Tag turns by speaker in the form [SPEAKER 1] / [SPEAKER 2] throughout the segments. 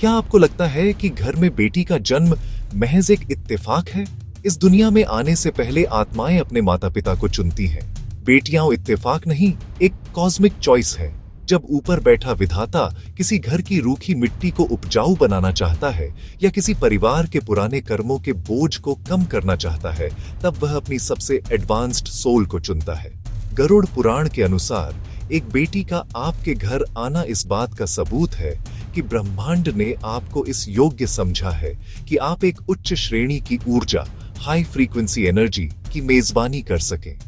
[SPEAKER 1] क्या आपको लगता है कि घर में बेटी का जन्म महज एक इत्तेफाक है? इस दुनिया में आने से पहले आत्माएं अपने माता पिता को चुनती हैं। बेटियां इत्तेफाक नहीं, एक कॉस्मिक चॉइस है। जब ऊपर बैठा विधाता किसी घर की रूखी मिट्टी को उपजाऊ बनाना चाहता है या किसी परिवार के पुराने कर्मों के बोझ को कम करना चाहता है, तब वह अपनी सबसे एडवांस्ड सोल को चुनता है। गरुड़ पुराण के अनुसार एक बेटी का आपके घर आना इस बात का सबूत है कि ब्रह्मांड ने आपको इस योग्य समझा है कि आप एक उच्च श्रेणी की ऊर्जा, हाई फ्रीक्वेंसी एनर्जी की मेजबानी कर सकें।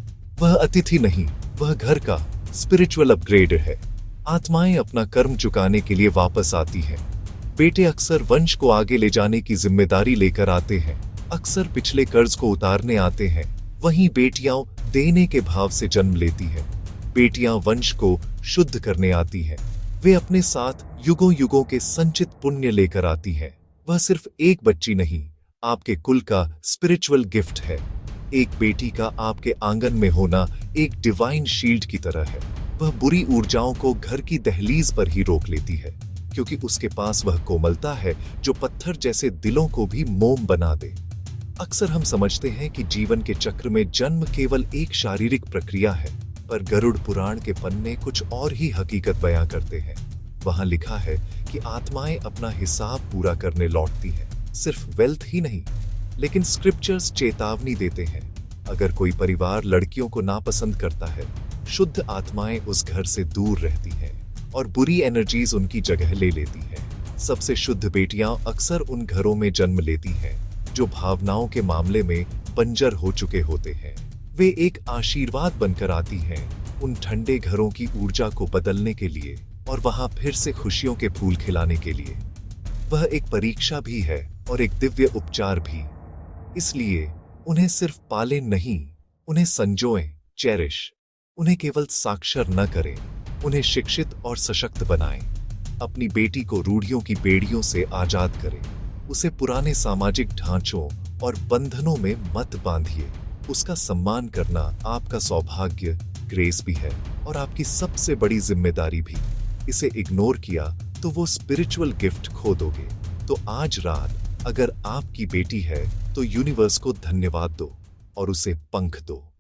[SPEAKER 1] वह अतिथि नहीं, वह घर का स्पिरिचुअल अपग्रेडर है। आत्माएं अपना कर्म चुकाने के लिए वापस आती हैं। बेटे अक्सर वंश को आगे ले जाने की जिम्मेदारी लेकर आते हैं, अक्सर पिछले कर्ज को उतारने आते हैं। वहीं बेटियां देने के भाव से जन्म लेती हैं। बेटियां वंश को शुद्ध करने आती हैं। वे अपने साथ युगों युगों के संचित पुण्य लेकर आती हैं। वह सिर्फ एक बच्ची नहीं, आपके कुल का स्पिरिचुअल गिफ्ट है। एक बेटी का आपके आंगन में होना एक डिवाइन शील्ड की तरह है। वह बुरी ऊर्जाओं को घर की दहलीज पर ही रोक लेती है, क्योंकि उसके पास वह कोमलता है जो पत्थर जैसे दिलों को भी मोम बना दे। अक्सर हम समझते हैं कि जीवन के चक्र में जन्म केवल एक शारीरिक प्रक्रिया है, पर गरुड़ पुराण के पन्ने कुछ और ही हकीकत बयां करते हैं। वहां लिखा है कि आत्माएं अपना हिसाब पूरा करने लौटती हैं, सिर्फ वेल्थ ही नहीं। लेकिन स्क्रिप्चर्स चेतावनी देते हैं, अगर कोई परिवार लड़कियों को नापसंद करता है, शुद्ध आत्माएं उस घर से दूर रहती हैं और बुरी एनर्जीज उनकी जगह ले लेती हैं। सबसे शुद्ध बेटियां अक्सर उन घरों में जन्म लेती हैं जो भावनाओं के मामले में बंजर हो चुके होते हैं। वे एक आशीर्वाद बनकर आती हैं उन ठंडे घरों की ऊर्जा को बदलने के लिए और वहां फिर से खुशियों के फूल खिलाने के लिए। वह एक परीक्षा भी है और एक दिव्य उपचार भी। इसलिए उन्हें सिर्फ पालें नहीं, उन्हें संजोएं, चेरिश। उन्हें केवल साक्षर न करें, उन्हें शिक्षित और सशक्त बनाएं। अपनी बेटी को रूढ़ियों की बेड़ियों से आजाद करें। उसे पुराने सामाजिक ढांचों और बंधनों में मत बांधिए। उसका सम्मान करना आपका सौभाग्य, ग्रेस भी है और आपकी सबसे बड़ी जिम्मेदारी भी। इसे इग्नोर किया तो वो स्पिरिचुअल गिफ्ट खो दोगे। तो आज रात अगर आपकी बेटी है तो यूनिवर्स को धन्यवाद दो और उसे पंख दो।